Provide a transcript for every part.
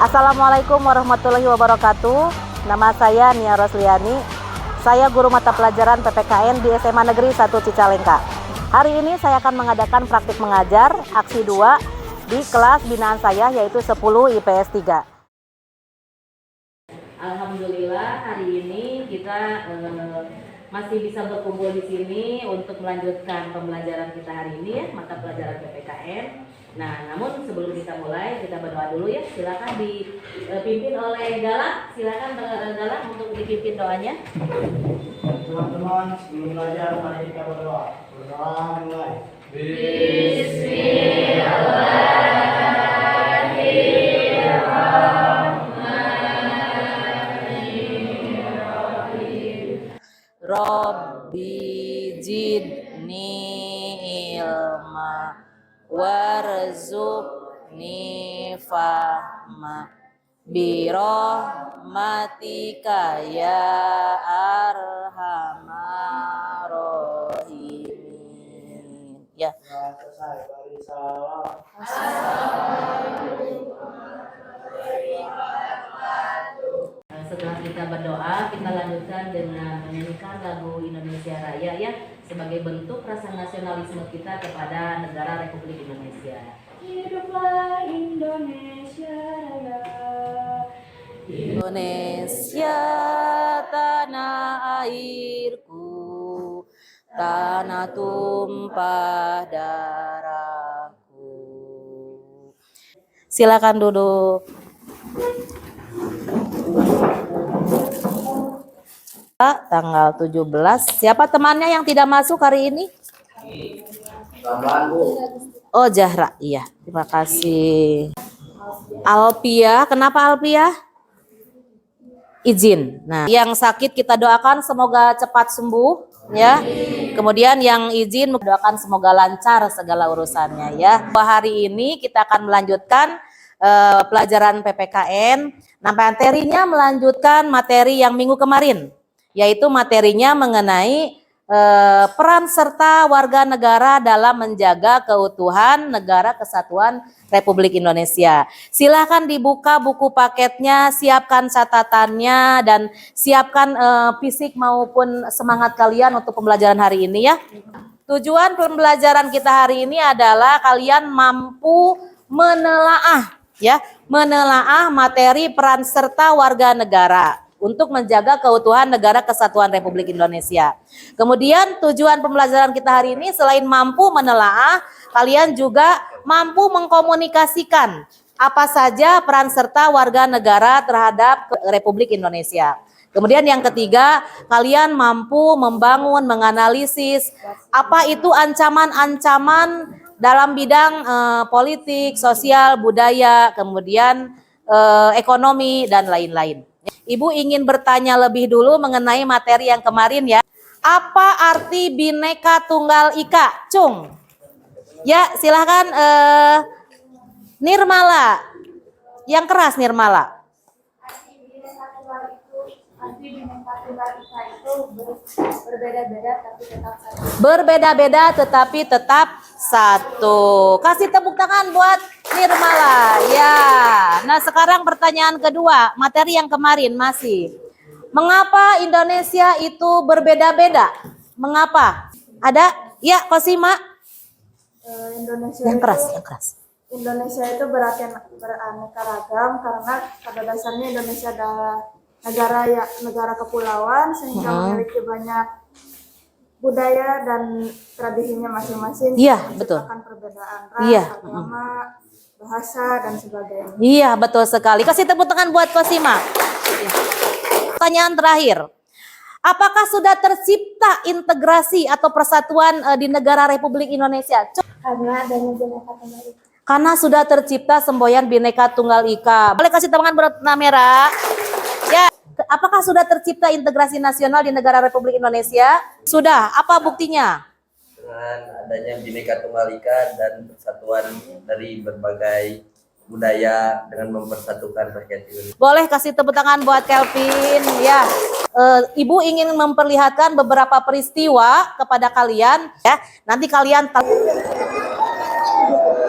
Assalamualaikum warahmatullahi wabarakatuh. Nama saya Nia Rosliani. Saya guru mata pelajaran PPKN di SMA Negeri 1 Cicalengka. Hari ini saya akan mengadakan praktik mengajar aksi 2 di kelas binaan saya, yaitu 10 IPS 3. Alhamdulillah hari ini kita masih bisa berkumpul di sini untuk melanjutkan pembelajaran kita hari ini ya, mata pelajaran PPKN. Nah, namun sebelum kita mulai, kita berdoa dulu ya. Silakan dipimpin oleh Galang. Silakan Galang untuk dipimpin doanya. Teman-teman, sebelum belajar mari kita berdoa. Berdoa mulai. Bismillahirrahmanirrahim. Rabbi zidni ilma warzuqni fahma birahmatika ya arhamar rahimin. Ya. Selesai. Bari salam. Setelah kita berdoa, kita lanjutkan dengan menyanyikan lagu Indonesia Raya ya, sebagai bentuk rasa nasionalisme kita kepada negara Republik Indonesia. Hiduplah Indonesia Raya. Indonesia tanah airku, tanah tumpah darahku. Silakan duduk. Tanggal 17. Siapa temannya yang tidak masuk hari ini? Oh, Zahra. Iya, terima kasih. Alpia, kenapa Alpia? Izin. Nah, yang sakit kita doakan semoga cepat sembuh ya. Kemudian yang izin mendoakan semoga lancar segala urusannya ya. Hari ini kita akan melanjutkan pelajaran PPKN. Nah, materinya melanjutkan materi yang minggu kemarin, yaitu materinya mengenai peran serta warga negara dalam menjaga keutuhan negara kesatuan Republik Indonesia. Silahkan dibuka buku paketnya, siapkan catatannya, dan siapkan fisik maupun semangat kalian untuk pembelajaran hari ini ya. Tujuan pembelajaran kita hari ini adalah kalian mampu menelaah materi peran serta warga negara untuk menjaga keutuhan negara kesatuan Republik Indonesia. Kemudian tujuan pembelajaran kita hari ini selain mampu menelaah, kalian juga mampu mengkomunikasikan apa saja peran serta warga negara terhadap Republik Indonesia. Kemudian yang ketiga, kalian mampu membangun, menganalisis apa itu ancaman-ancaman dalam bidang politik, sosial, budaya, kemudian ekonomi, dan lain-lain. Ibu ingin bertanya lebih dulu mengenai materi yang kemarin ya. Apa arti Bhinneka Tunggal Ika? Cung. Ya, silahkan Nirmala. Yang keras Nirmala. Arti Bhinneka Tunggal Ika itu berbeda-beda tapi tetap satu. Berbeda-beda tetapi tetap satu. Kasih tepuk tangan buat Nirmala. Ya. Nah, sekarang pertanyaan kedua, materi yang kemarin masih. Mengapa Indonesia itu berbeda-beda? Mengapa? Ada? Ya, Kosima. Indonesia Yang keras, itu, yang keras. Indonesia itu beraneka ragam karena pada dasarnya Indonesia adalah negara kepulauan sehingga memiliki banyak budaya dan tradisinya masing-masing. Iya, betul. Menciptakan perbedaan ras, Iya. agama, bahasa, dan sebagainya. Iya, betul sekali. Kasih tepuk tangan buat Kosima. Pertanyaan terakhir. Apakah sudah tercipta integrasi atau persatuan di negara Republik Indonesia? Karena adanya Bhinneka Tunggal Ika. Karena sudah tercipta semboyan Bhinneka Tunggal Ika. Boleh kasih tangan berwarna merah? Ya. Apakah sudah tercipta integrasi nasional di negara Republik Indonesia? Sudah. Apa buktinya? Dengan adanya Bhinneka Tunggal Ika dan persatuan dari berbagai budaya dengan mempersatukan rakyat Indonesia. Boleh kasih tepuk tangan buat Kelvin ya. Ibu ingin memperlihatkan beberapa peristiwa kepada kalian ya. Nanti kalian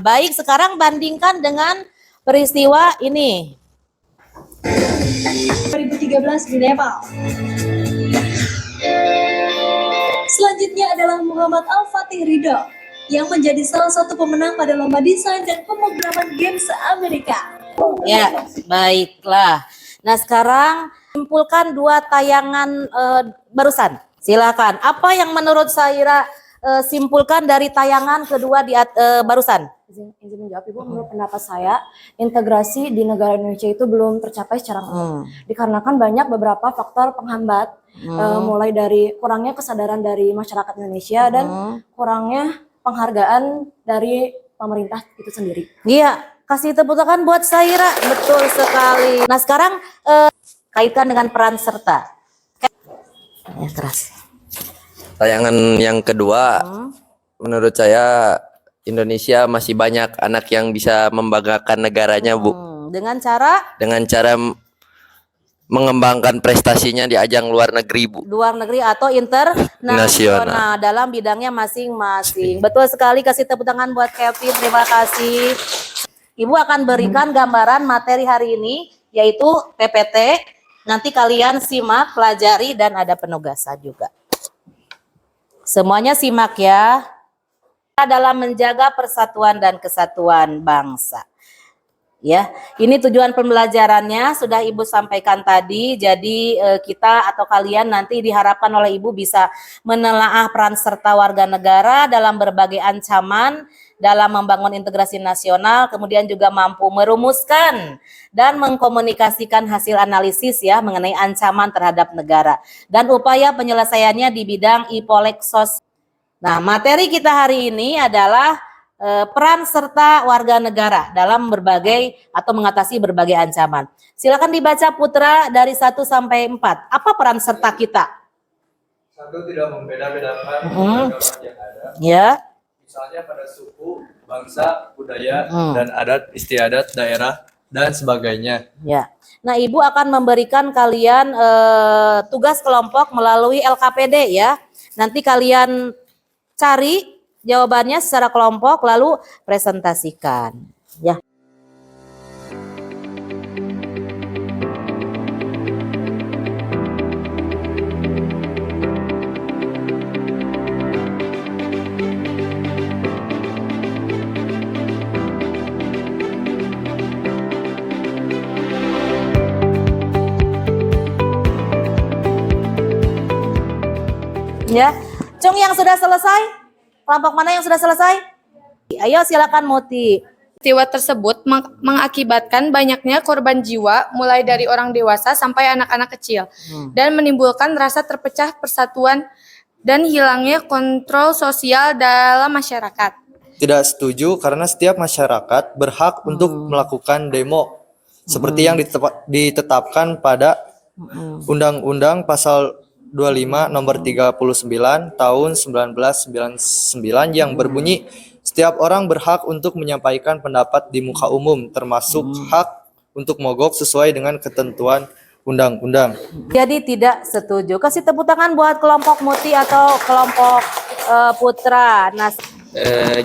baik, sekarang bandingkan dengan peristiwa ini. 2013 di Nepal. Selanjutnya adalah Muhammad Al-Fatih Ridho yang menjadi salah satu pemenang pada lomba desain dan pemrograman game se-Amerika. Ya, baiklah. Nah, sekarang simpulkan dua tayangan barusan. Silakan. Apa yang menurut Saira simpulkan dari tayangan kedua barusan? Izin menjawab Ibu, menurut pendapat saya integrasi di negara Indonesia itu belum tercapai secara dikarenakan banyak beberapa faktor penghambat, mulai dari kurangnya kesadaran dari masyarakat Indonesia dan kurangnya penghargaan dari pemerintah itu sendiri. Iya, kasih tepuk tangan buat Saira, betul sekali. Nah, sekarang kaitkan dengan peran serta. Ya, keras. Tayangan yang kedua, menurut saya Indonesia masih banyak anak yang bisa membanggakan negaranya, Bu. Dengan cara Mengembangkan prestasinya di ajang luar negeri, Bu. luar negeri atau internasional dalam bidangnya masing-masing. Betul sekali, kasih tepuk tangan buat Kevin, terima kasih. Ibu akan berikan gambaran materi hari ini, yaitu PPT. Nanti kalian simak, pelajari, dan ada penugasan juga. Semuanya simak ya. Dalam menjaga persatuan dan kesatuan bangsa. Ya, ini tujuan pembelajarannya sudah Ibu sampaikan tadi. Jadi kita atau kalian nanti diharapkan oleh Ibu bisa menelaah peran serta warga negara dalam berbagai ancaman dalam membangun integrasi nasional, kemudian juga mampu merumuskan dan mengkomunikasikan hasil analisis ya mengenai ancaman terhadap negara dan upaya penyelesaiannya di bidang ipoleksos. Nah, materi kita hari ini adalah peran serta warga negara dalam berbagai atau mengatasi berbagai ancaman. Silakan dibaca Putra dari 1 sampai 4. Apa peran serta kita? 1, tidak membeda-bedakan keberagaman yang ada. Ya. Misalnya pada suku, bangsa, budaya, dan adat istiadat daerah dan sebagainya. Ya. Nah, Ibu akan memberikan kalian tugas kelompok melalui LKPD ya. Nanti kalian cari jawabannya secara kelompok lalu presentasikan ya. Ya, Cung yang sudah selesai? Kelompok mana yang sudah selesai? Ayo silakan Muti. Peristiwa tersebut mengakibatkan banyaknya korban jiwa mulai dari orang dewasa sampai anak-anak kecil dan menimbulkan rasa terpecah persatuan dan hilangnya kontrol sosial dalam masyarakat. Tidak setuju karena setiap masyarakat berhak untuk melakukan demo seperti yang ditetapkan pada Undang-Undang Pasal 25 Nomor 39 Tahun 1999 yang berbunyi setiap orang berhak untuk menyampaikan pendapat di muka umum termasuk hak untuk mogok sesuai dengan ketentuan undang-undang. Jadi tidak setuju. Kasih tepuk tangan buat kelompok Muti atau kelompok Putra. Nah,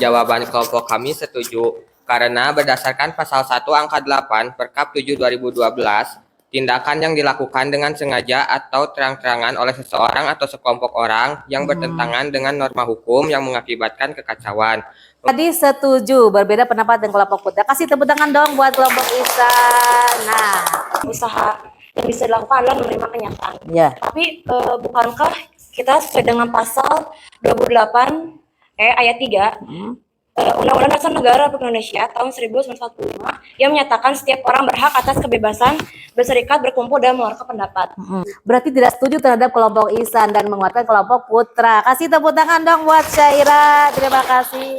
Jawaban kelompok kami setuju karena berdasarkan pasal 1 angka 8 Perkap 7 2012, tindakan yang dilakukan dengan sengaja atau terang-terangan oleh seseorang atau sekelompok orang yang bertentangan dengan norma hukum yang mengakibatkan kekacauan. Tadi setuju, berbeda pendapat dengan kelompok Putra. Kasih tepuk tangan dong buat kelompok Ihsan. Nah, Usaha yang bisa dilakukan adalah menerima kenyataan. ya. Tapi bukankah kita sesuai dengan pasal 28 ayat 3 Undang-Undang Dasar Negara Republik Indonesia tahun 1945 yang menyatakan setiap orang berhak atas kebebasan berserikat, berkumpul, dan mengeluarkan pendapat. Berarti tidak setuju terhadap kelompok Ihsan dan menguatkan kelompok Putra. Kasih tepuk tangan dong buat Syaira. Terima kasih.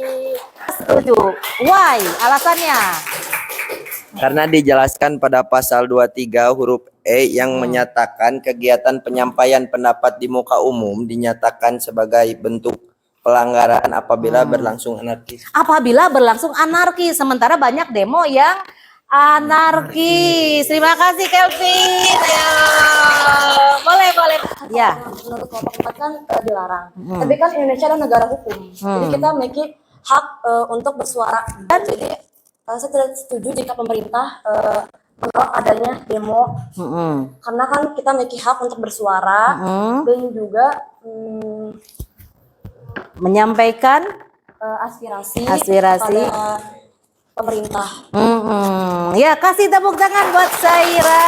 Setuju. Why? Alasannya? Karena dijelaskan pada pasal 23 huruf E yang menyatakan kegiatan penyampaian pendapat di muka umum dinyatakan sebagai bentuk pelanggaran apabila berlangsung anarkis. Apabila berlangsung anarkis, sementara banyak demo yang anarkis. Terima kasih Kelvin. Ayo. Boleh. Ya. Menurut kelompok 4 kan dilarang. Tapi kan Indonesia adalah negara hukum. Jadi kita memiliki hak untuk bersuara. Dan jadi saya tidak setuju jika pemerintah menolak adanya demo Mm-mm. karena kan kita memiliki hak untuk bersuara dan juga Menyampaikan aspirasi Aspirasi. kepada pemerintah. Ya, kasih tepuk tangan buat Saira.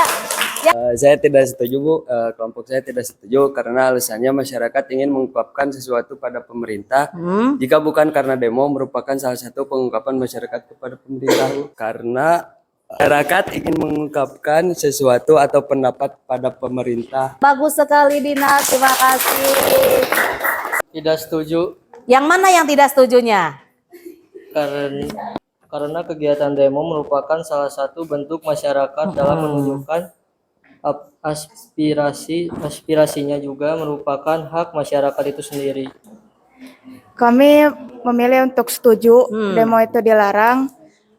Saya tidak setuju Bu, kelompok saya tidak setuju karena alasannya masyarakat ingin mengungkapkan sesuatu pada pemerintah. Jika bukan karena demo merupakan salah satu pengungkapan masyarakat kepada pemerintah Bu. Karena masyarakat ingin mengungkapkan sesuatu atau pendapat pada pemerintah. Bagus sekali Dina, terima kasih. Tidak setuju Yang mana yang tidak setujunya? karena kegiatan demo merupakan salah satu bentuk masyarakat dalam menunjukkan aspirasinya, juga merupakan hak masyarakat itu sendiri. Kami memilih untuk setuju demo itu dilarang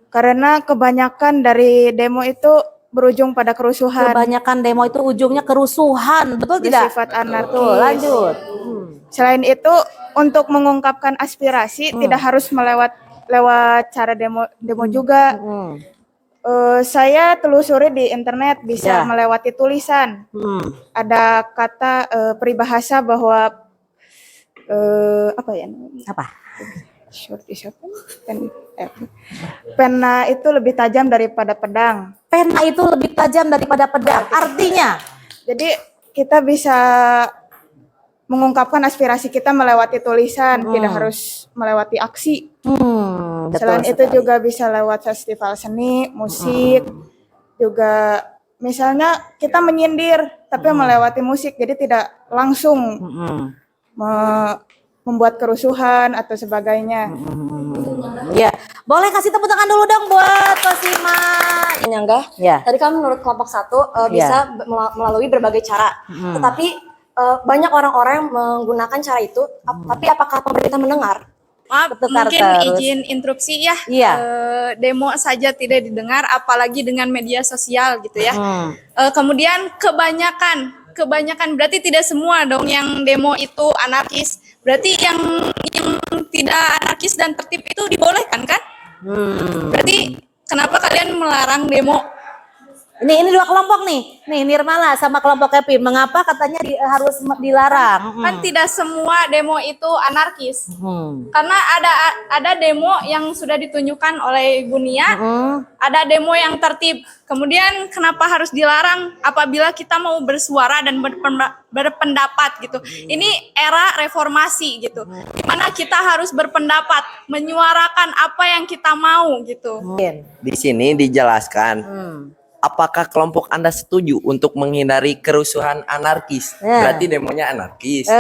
karena kebanyakan dari demo itu berujung pada kerusuhan, Kebanyakan demo itu ujungnya kerusuhan, betul tidak? bersifat anarkis. Betul, lanjut. Selain itu, untuk mengungkapkan aspirasi tidak harus lewat cara demo juga. Saya telusuri di internet bisa Ya. melewati tulisan. Ada kata peribahasa bahwa apa ya? Apa? Pena itu lebih tajam daripada pedang. Pena itu lebih tajam daripada pedang. Artinya, Jadi kita bisa mengungkapkan aspirasi kita melewati tulisan, tidak harus melewati aksi. betul Selain itu sekali. juga bisa lewat festival seni, musik, juga misalnya kita menyindir tapi melewati musik, jadi tidak langsung membuat kerusuhan atau sebagainya. Ya, boleh kasih tepuk tangan dulu dong buat Kosima. Menyanggah. Ya. Tadi kan menurut kelompok 1 bisa melalui berbagai cara. Tetapi banyak orang-orang yang menggunakan cara itu, tapi apakah pemerintah mendengar? Maaf, Bertukar mungkin terus. izin interupsi ya. Iya. Demo saja tidak didengar, apalagi dengan media sosial gitu ya. Kemudian kebanyakan berarti tidak semua dong yang demo itu anarkis. Berarti yang tidak anarkis dan tertib itu dibolehkan kan? Berarti kenapa kalian melarang demo? Ini dua kelompok nih. Nih Nirmala sama kelompok Kevin. Mengapa katanya harus dilarang? Kan tidak semua demo itu anarkis. Karena ada demo yang sudah ditunjukkan oleh Gunia, ada demo yang tertib. Kemudian kenapa harus dilarang apabila kita mau bersuara dan berpendapat gitu. Ini era reformasi gitu. Dimana kita harus berpendapat, menyuarakan apa yang kita mau gitu. Di sini dijelaskan apakah kelompok Anda setuju untuk menghindari kerusuhan anarkis? Berarti demonya anarkis.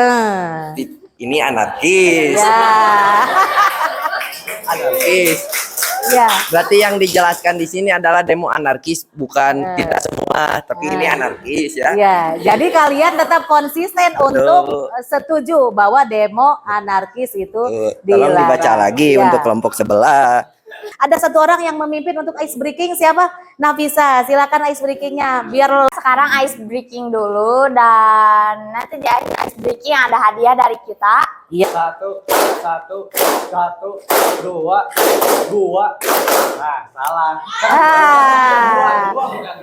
Ini anarkis. Ya. Anarkis. Ya. Berarti yang dijelaskan di sini adalah demo anarkis, bukan tidak semua, tapi ini anarkis ya. Ya, jadi kalian tetap konsisten untuk setuju bahwa demo anarkis itu Tolong dilarang. dibaca lagi Ya. untuk kelompok sebelah. Ada satu orang yang memimpin untuk ice breaking, siapa? Nafisa, silakan ice breakingnya. Biar Sekarang ice breaking dulu dan nanti di akhir ice breaking ada hadiah dari kita. Satu, dua. Nah, salah.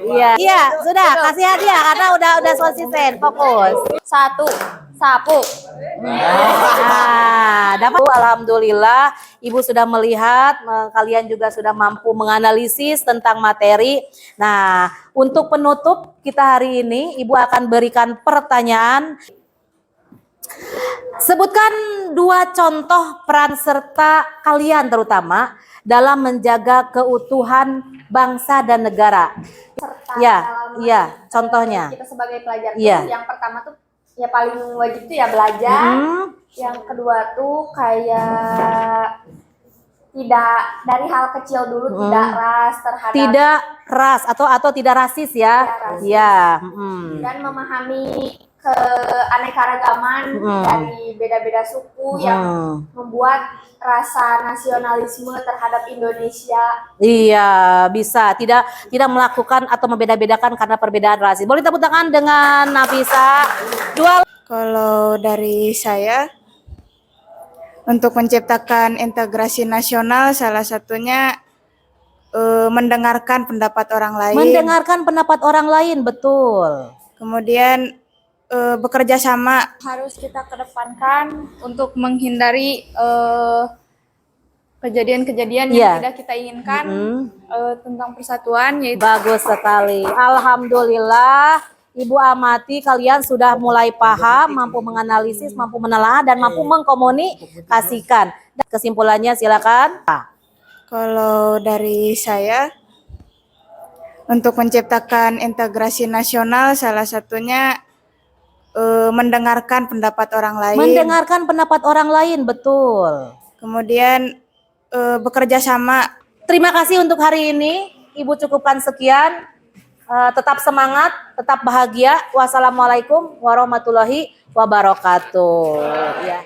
Iya, iya, sudah kasih hadiah karena udah konsisten, fokus. Satu, sapu. Dapat alhamdulillah Ibu sudah melihat, kalian juga sudah mampu menganalisis tentang materi. Nah, untuk penutup kita hari ini Ibu akan berikan pertanyaan. Sebutkan 2 contoh peran serta kalian terutama dalam menjaga keutuhan bangsa dan negara. Ya, contohnya. Kita sebagai pelajar tuh Iya. yang pertama tuh ya paling wajib tuh ya belajar. Yang kedua tuh kayak tidak dari hal kecil dulu tidak ras terhadap Tidak ras atau tidak rasis ya. Iya. dan memahami keanekaragaman dari beda-beda suku yang membuat rasa nasionalisme terhadap Indonesia. Iya, bisa. Tidak melakukan atau membeda-bedakan karena perbedaan ras. Boleh tepuk tangan dengan Nafisa. Kalau dari saya, untuk menciptakan integrasi nasional salah satunya mendengarkan pendapat orang lain, Mendengarkan pendapat orang lain, betul. kemudian bekerja sama. Harus kita kedepankan untuk menghindari kejadian-kejadian Iya. yang tidak kita inginkan tentang persatuan, yaitu Bagus sekali. Alhamdulillah, Ibu amati kalian sudah mulai paham, mampu menganalisis, mampu menelaah, dan mampu mengkomunikasikan. Kesimpulannya silakan. Kalau dari saya, untuk menciptakan integrasi nasional, salah satunya mendengarkan pendapat orang lain, Mendengarkan pendapat orang lain, betul. kemudian bekerja sama. Terima kasih untuk hari ini. Ibu cukupkan sekian. Tetap semangat, tetap bahagia. Wassalamualaikum warahmatullahi wabarakatuh. Ya.